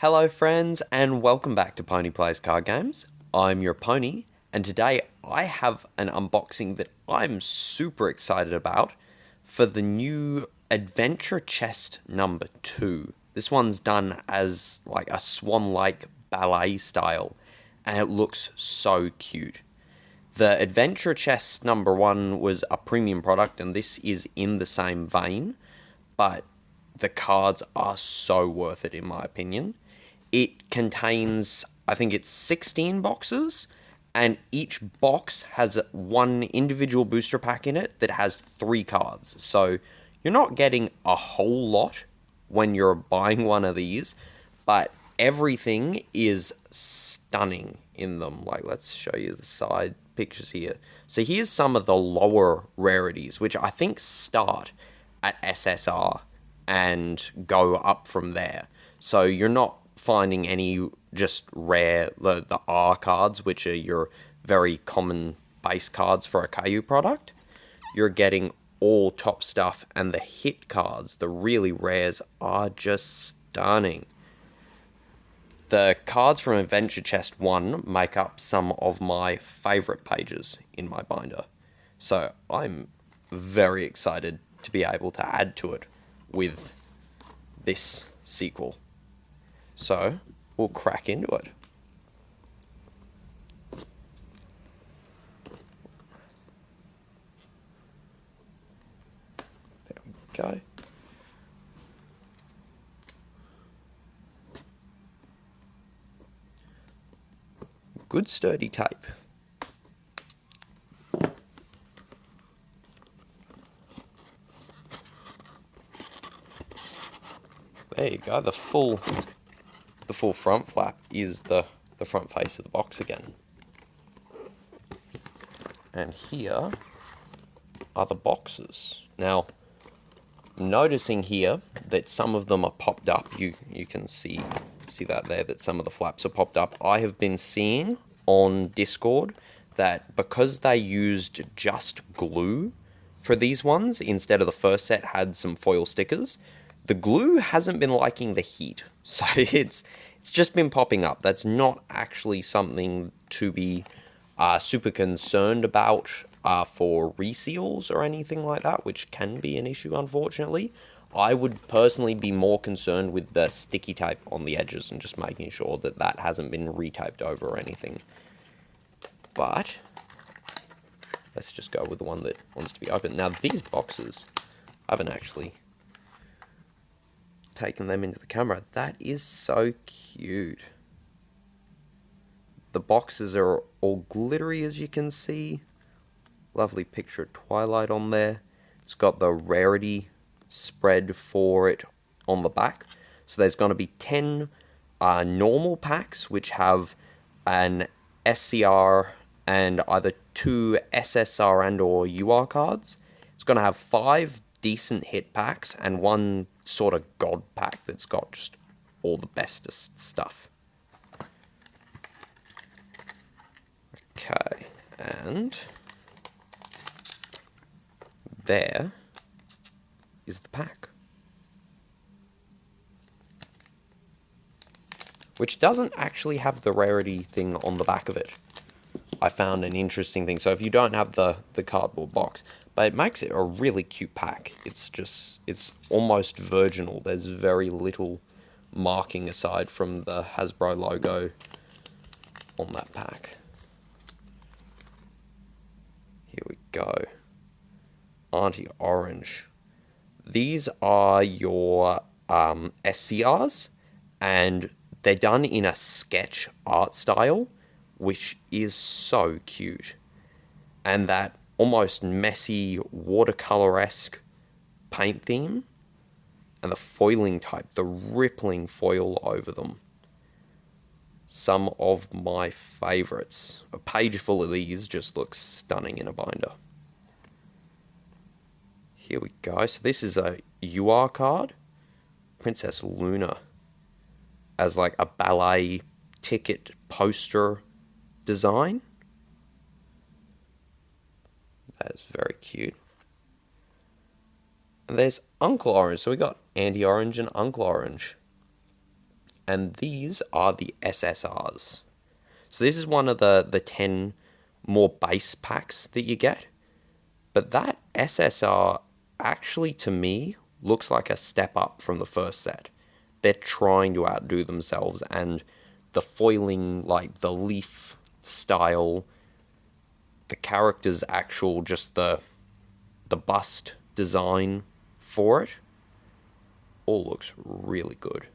Hello friends and welcome back to Pony Plays Card Games. I'm your Pony and today I have an unboxing that I'm super excited about for the new Adventure Chest number 2. This one's done as like a swan-like ballet style and it looks so cute. The Adventure Chest number 1 was a premium product and this is in the same vein, but the cards are so worth it in my opinion. It contains, I think it's 16 boxes, and each box has one individual booster pack in it that has 3 cards. So you're not getting a whole lot when you're buying one of these, but everything is stunning in them. Like, let's show you the side pictures here. So here's some of the lower rarities, which I think start at SSR and go up from there. So you're not finding any just rare, the R cards, which are your very common base cards for a Kayou product. You're getting all top stuff, and the hit cards, the really rares, are just stunning. The cards from Adventure Chest 1 make up some of my favourite pages in my binder. So I'm very excited to be able to add to it with this sequel. So, we'll crack into it. There we go. Good sturdy tape. There you go, the full front flap is the front face of the box again. And here are the boxes. Now, I'm noticing here that some of them are popped up. You can see that there, that some of the flaps are popped up. I have been seeing on Discord that because they used just glue for these ones, instead of the first set had some foil stickers, the glue hasn't been liking the heat. So it's just been popping up. That's not actually something to be super concerned about for reseals or anything like that, which can be an issue, unfortunately. I would personally be more concerned with the sticky tape on the edges and just making sure that that hasn't been retaped over or anything. But let's just go with the one that wants to be open. Now, these boxes, I haven't actually taken them into the camera. That is so cute. The boxes are all glittery, as you can see. Lovely picture of Twilight on there. It's got the rarity spread for it on the back. So there's going to be 10 normal packs, which have an SCR and either 2 SSR and or UR cards. It's going to have 5 decent hit packs and 1 sort of god pack that's got just all the bestest stuff. Okay, and there is the pack, which doesn't actually have the rarity thing on the back of it. I found an interesting thing. So if you don't have the cardboard box, but it makes it a really cute pack. It's almost virginal. There's very little marking aside from the Hasbro logo on that pack. Here we go. Auntie Orange. These are your SCRs, and they're done in a sketch art style, which is so cute. And that almost messy watercolor-esque paint theme, and the foiling type, the rippling foil over them. Some of my favorites. A page full of these just looks stunning in a binder. Here we go. So this is a UR card. Princess Luna as like a ballet ticket poster design. That is very cute. And there's Uncle Orange. So we got Auntie Orange and Uncle Orange. and these are the SSRs. So this is one of the 10 more base packs that you get. But that SSR actually, to me, looks like a step up from the first set. They're trying to outdo themselves, and the foiling, like the leaf style, the character's actual, just the bust design for it, all looks really good.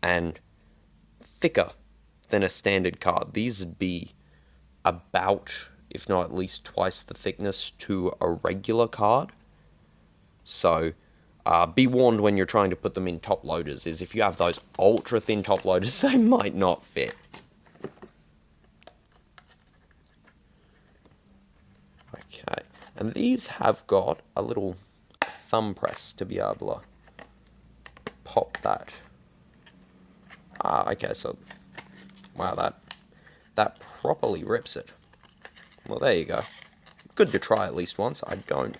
And thicker than a standard card. These would be about, if not at least twice the thickness to a regular card. So be warned when you're trying to put them in top loaders, is if you have those ultra thin top loaders, they might not fit. Okay, and these have got a little thumb press to be able to pop that. Okay, so wow, that properly rips it. Well, there you go. Good to try at least once. I don't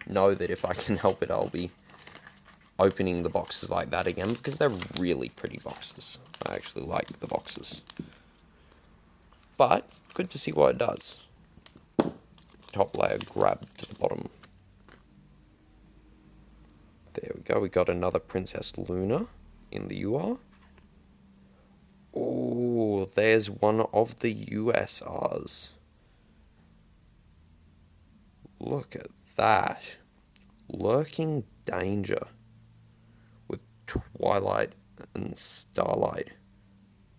know that if I can help it, I'll be opening the boxes like that again, because they're really pretty boxes. I actually like the boxes. But good to see what it does. Top layer grabbed to the bottom. There we go. We got another Princess Luna in the UR. Oh, there's one of the USRs. Look at that. Lurking Danger with Twilight and Starlight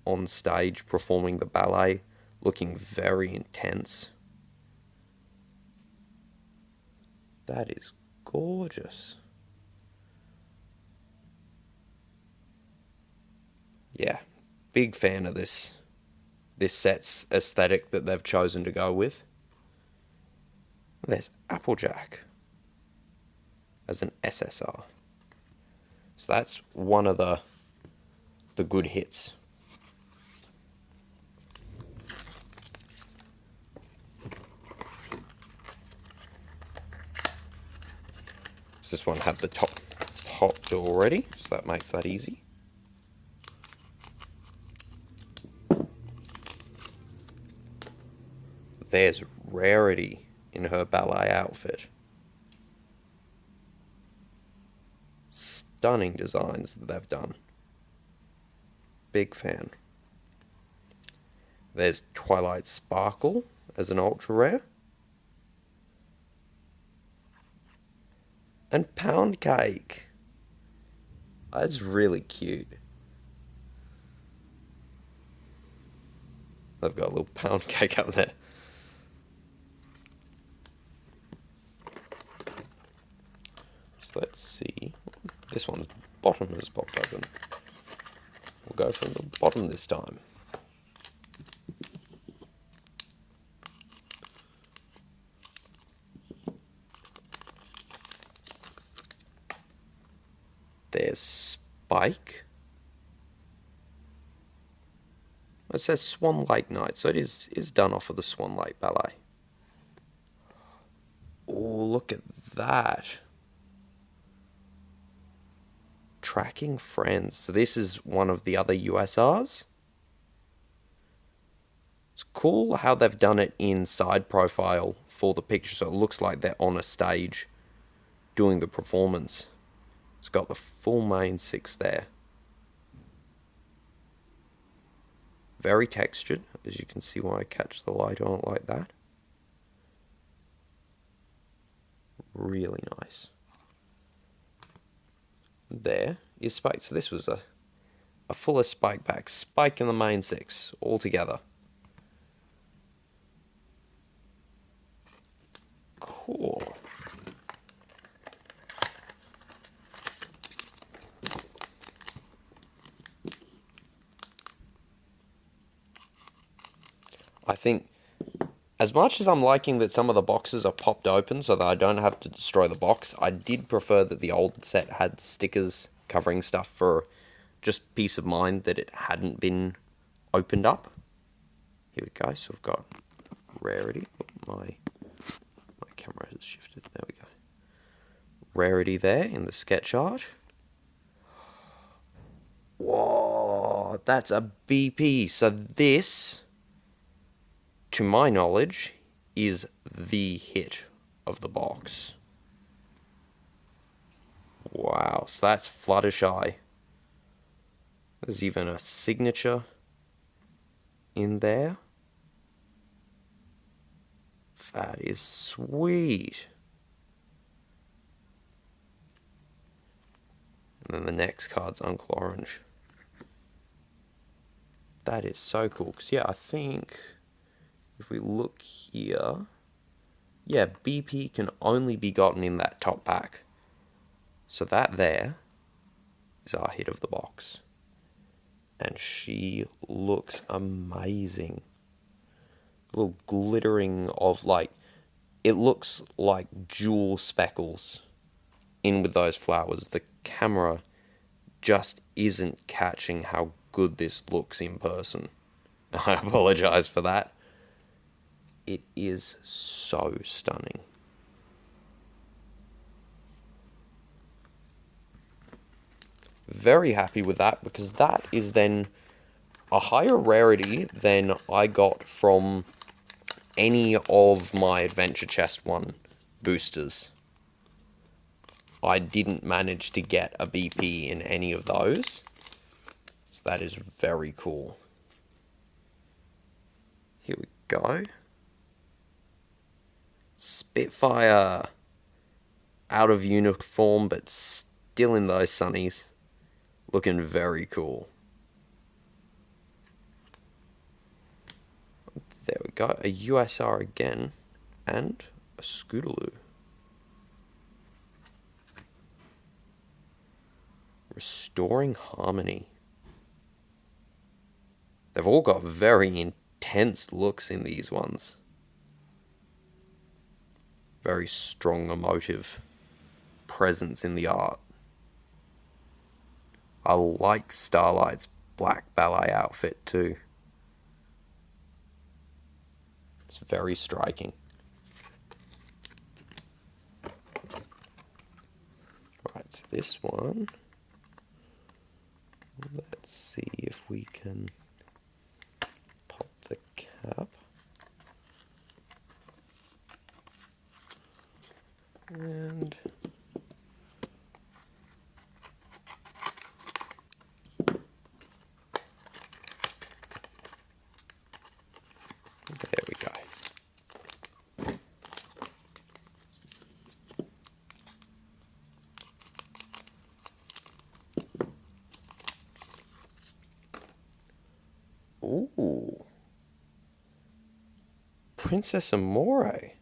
on stage performing the ballet, looking very intense. That is gorgeous. Yeah, big fan of this set's aesthetic that they've chosen to go with. There's Applejack as an SSR. So that's one of the good hits. So this one had the top popped already, so that makes that easy. There's Rarity in her ballet outfit. Stunning designs that they've done. Big fan. There's Twilight Sparkle as an ultra rare. And Pound Cake. That's really cute. They've got a little pound cake up there. So let's see. This one's bottom has popped open. We'll go from the bottom this time. There's Spike. It says Swan Lake Night, so it is done off of the Swan Lake Ballet. Oh, look at that. Tracking Friends. So this is one of the other USRs. It's cool how they've done it in side profile for the picture, so it looks like they're on a stage doing the performance. It's got the full main 6 there. Very textured, as you can see when I catch the light on it like that. Really nice. There is Spike. So this was a fuller Spike pack. Spike in the main 6 all together. Cool. I think, as much as I'm liking that some of the boxes are popped open so that I don't have to destroy the box, I did prefer that the old set had stickers covering stuff for just peace of mind that it hadn't been opened up. Here we go. So we've got Rarity. My camera has shifted. There we go. Rarity there in the sketch art. Whoa. that's a BP. So this, to my knowledge, is the hit of the box. Wow, so that's Fluttershy. There's even a signature in there. That is sweet. And then the next card's Uncle Orange. That is so cool. Because, yeah, I think if we look here, yeah, BP can only be gotten in that top pack. So that there is our hit of the box. And she looks amazing. A little glittering of, like, it looks like jewel speckles in with those flowers. The camera just isn't catching how good this looks in person. I apologize for that. It is so stunning. Very happy with that, because that is then a higher rarity than I got from any of my Adventure Chest 1 boosters. I didn't manage to get a BP in any of those, so that is very cool. Here we go. Spitfire. Out of uniform, but still in those sunnies. Looking very cool. There we go. A USR again. And a Scootaloo. Restoring Harmony. They've all got very intense looks in these ones. Very strong emotive presence in the art. I like Starlight's black ballet outfit too. It's very striking. Right, so this one, let's see if we can pop the cap. And there we go. Ooh. Princess Amore.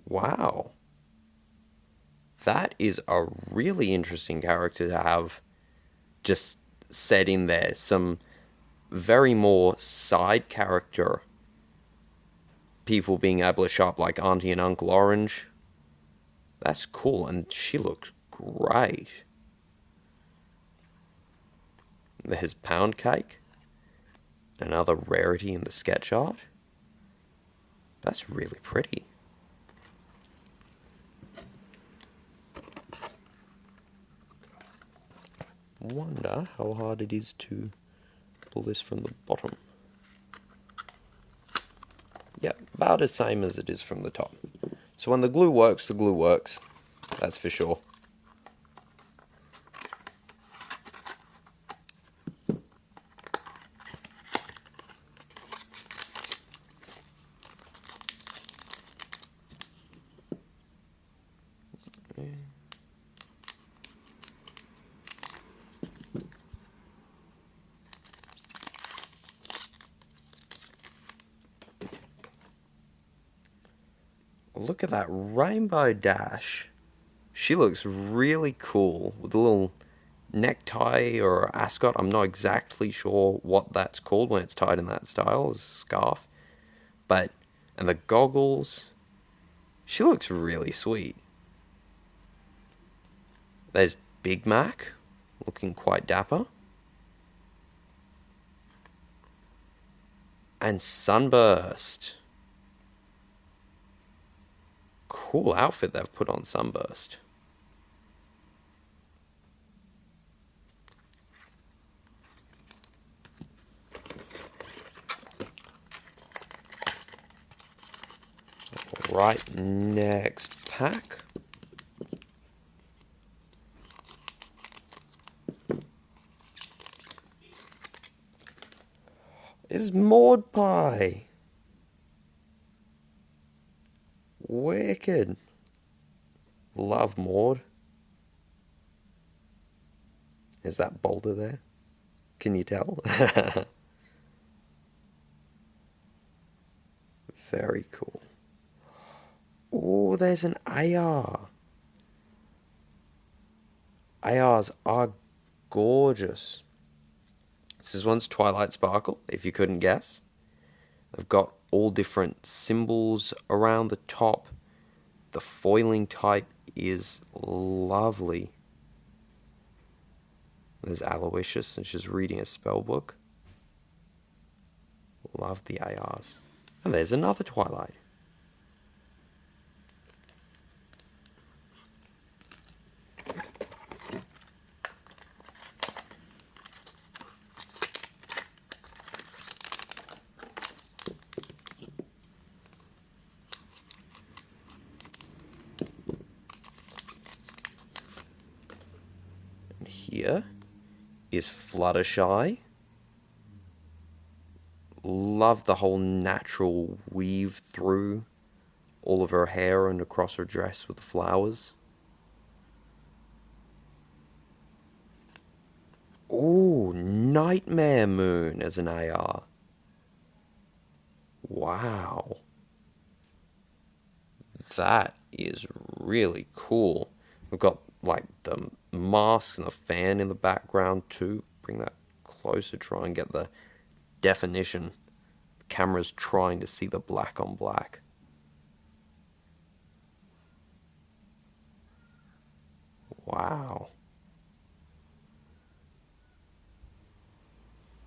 Wow. That is a really interesting character to have just set in there. Some very more side character people being able to show up, like Auntie and Uncle Orange. That's cool, and she looks great. There's Pound Cake. Another rarity in the sketch art. That's really pretty. Wonder how hard it is to pull this from the bottom. Yep, about the same as it is from the top. So when the glue works, that's for sure. Look at that Rainbow Dash. She looks really cool with a little necktie or ascot. I'm not exactly sure what that's called when it's tied in that style, as a scarf. But, and the goggles. She looks really sweet. There's Big Mac, looking quite dapper. And Sunburst. Cool outfit they've put on Sunburst. Right, next pack. Is Maud Pie. Wicked. Love Maud. Is that boulder there? Can you tell? Very cool. Oh, there's an AR. ARs are gorgeous. This one's Twilight Sparkle, if you couldn't guess. They've got all different symbols around the top. The foiling type is lovely. There's Aloysius, and she's reading a spell book. Love the ARs. And there's another Twilight. And here is Fluttershy. Love the whole natural weave through all of her hair and across her dress with the flowers. Ooh, Nightmare Moon as an AR. Wow. That is really cool. We've got like the masks and the fan in the background too. Bring that closer, try and get the definition. The camera's trying to see the black on black. Wow.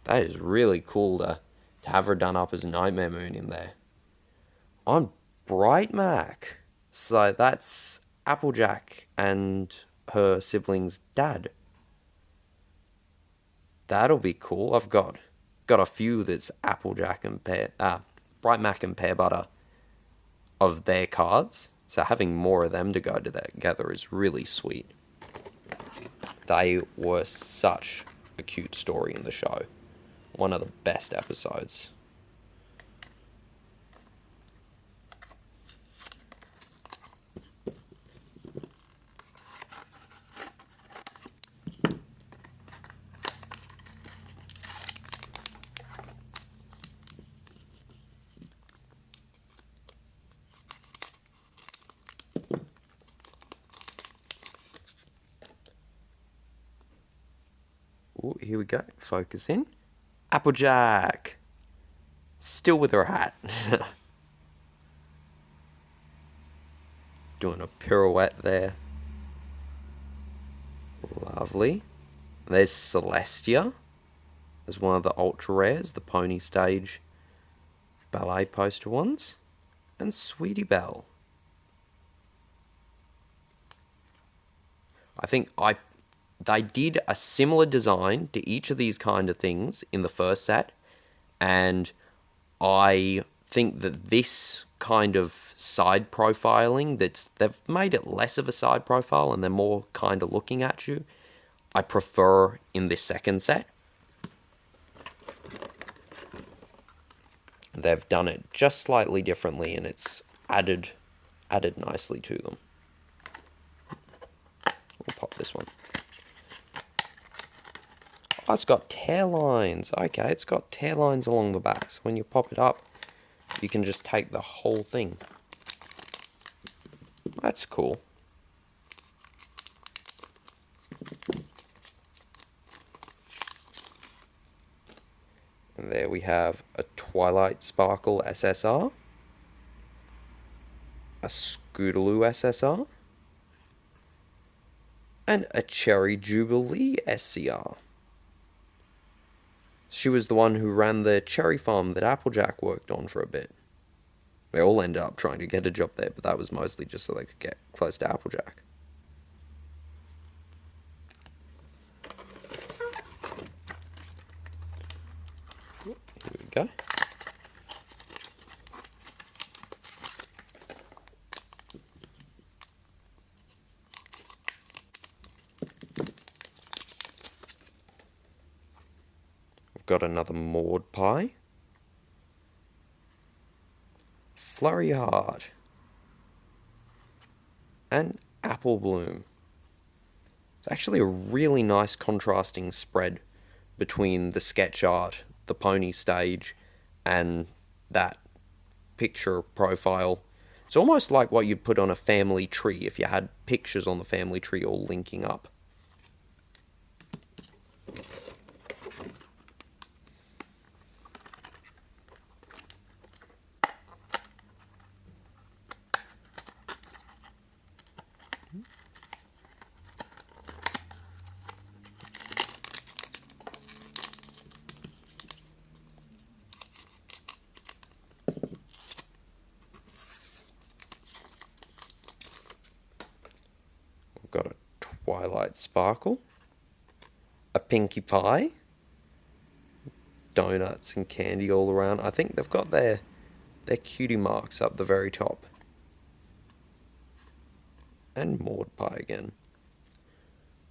That is really cool to have her done up as Nightmare Moon in there. On Bright Mac. So that's Applejack and her sibling's dad. That'll be cool. I've got a few that's Applejack and Bright Mac and Pear Butter of their cards. So having more of them to go together is really sweet. They were such a cute story in the show. One of the best episodes. Ooh, here we go. Focus in. Applejack. Still with her hat. Doing a pirouette there. Lovely. There's Celestia. There's one of the ultra rares, the pony stage ballet poster ones. And Sweetie Belle. I think they did a similar design to each of these kind of things in the first set, and I think that this kind of side profiling, they've made it less of a side profile and they're more kind of looking at you, I prefer in this second set. They've done it just slightly differently and it's added nicely to them. We'll pop this one. Oh, it's got tear lines. Okay, it's got tear lines along the back. So when you pop it up, you can just take the whole thing. That's cool. And there we have a Twilight Sparkle SSR, a Scootaloo SSR, and a Cherry Jubilee SCR. She was the one who ran the cherry farm that Applejack worked on for a bit. They all ended up trying to get a job there, but that was mostly just so they could get close to Applejack. Here we go. I've got another Maud pie. Flurry Heart. And Apple Bloom. It's actually a really nice contrasting spread between the sketch art, the pony stage, and that picture profile. It's almost like what you'd put on a family tree if you had pictures on the family tree all linking up. We've got a Twilight Sparkle, a Pinkie Pie, donuts and candy all around. I think they've got their cutie marks up the very top. And Maud pie again.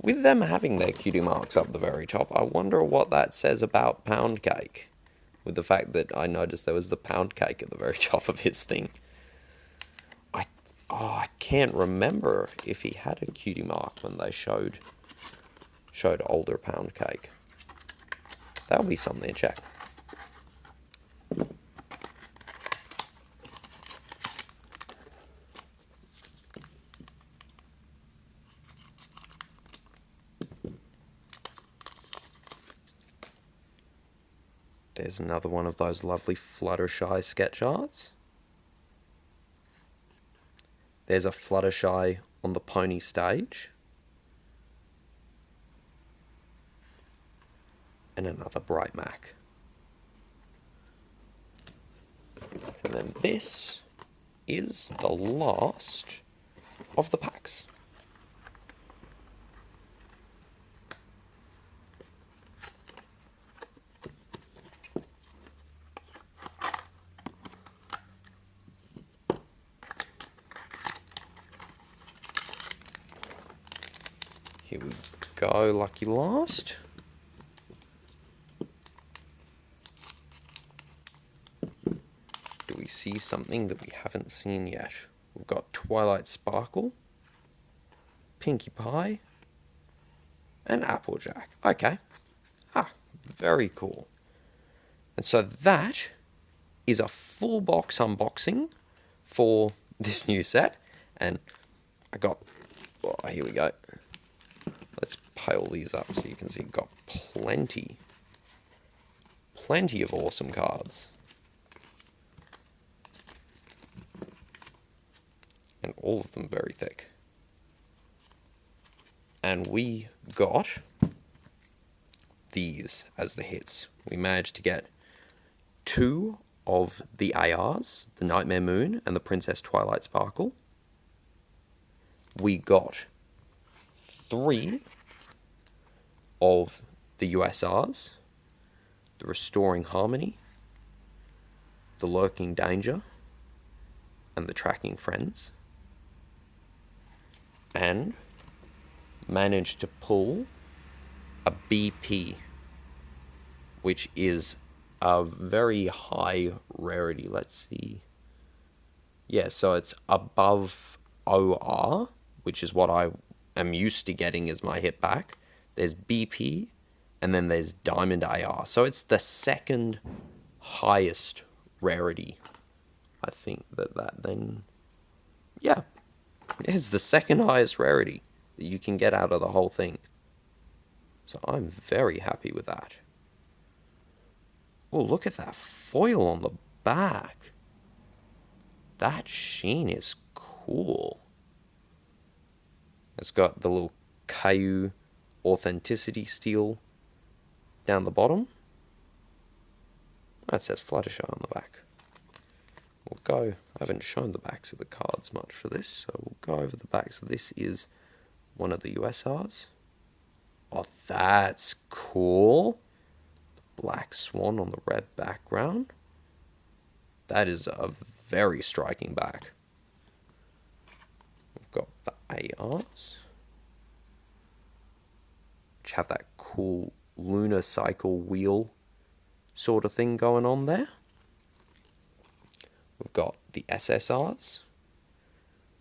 With them having their cutie marks up the very top, I wonder what that says about Pound Cake. With the fact that I noticed there was the pound cake at the very top of his thing. I can't remember if he had a cutie mark when they showed older Pound Cake. That'll be something to check. There's another one of those lovely Fluttershy sketch arts. There's a Fluttershy on the pony stage. And another Bright Mac. And then this is the last of the packs. Here we go, lucky last. Do we see something that we haven't seen yet? We've got Twilight Sparkle, Pinkie Pie, and Applejack. Okay. Very cool. And so that is a full box unboxing for this new set. And I got, here we go. Let's pile these up so you can see got plenty of awesome cards. And all of them very thick. And we got these as the hits. We managed to get 2 of the ARs, the Nightmare Moon and the Princess Twilight Sparkle. We got 3 of the USRs, the Restoring Harmony, the Lurking Danger, and the Tracking Friends. And managed to pull a BP, which is a very high rarity. Let's see. Yeah, so it's above OR, which is what I am used to getting as my hit back. There's BP, and then there's Diamond AR. So it's the second highest rarity. I think that then... Yeah, it's the second highest rarity that you can get out of the whole thing. So I'm very happy with that. Oh, look at that foil on the back. That sheen is cool. It's got the little Kayou authenticity steel down the bottom. That says Fluttershy on the back. We'll go, I haven't shown the backs of the cards much for this, so we'll go over the backs. So this is one of the USRs. Oh, that's cool. The black swan on the red background. That is a very striking back. We've got the ARs, which have that cool lunar cycle wheel sort of thing going on there. We've got the SSRs,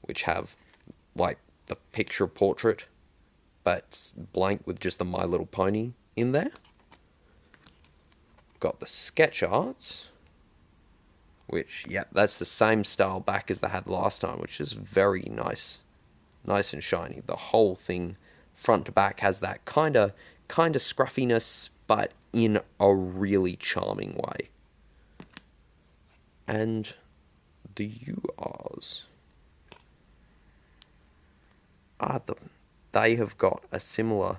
which have like the picture portrait, but blank with just the My Little Pony in there. Got the sketch arts, which, yeah, that's the same style back as they had last time, which is very nice. Nice and shiny. The whole thing, front to back, has that kind of scruffiness, but in a really charming way. And the URs they have got a similar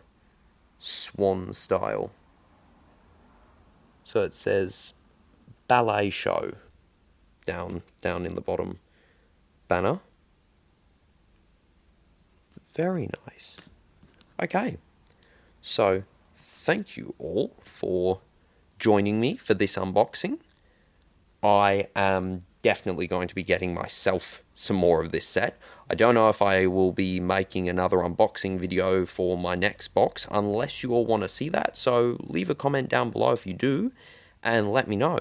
swan style. So it says ballet show down in the bottom banner. Very nice. Okay, so thank you all for joining me for this unboxing. I am definitely going to be getting myself some more of this set. I don't know if I will be making another unboxing video for my next box, unless you all want to see that, so leave a comment down below if you do, and let me know.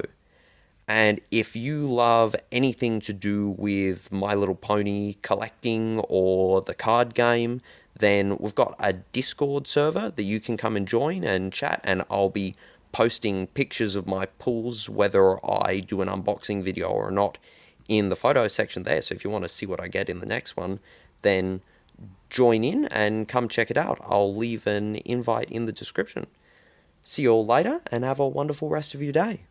And if you love anything to do with My Little Pony collecting or the card game, then we've got a Discord server that you can come and join and chat, and I'll be posting pictures of my pulls, whether I do an unboxing video or not, in the photo section there. So if you want to see what I get in the next one, then join in and come check it out. I'll leave an invite in the description. See you all later, and have a wonderful rest of your day.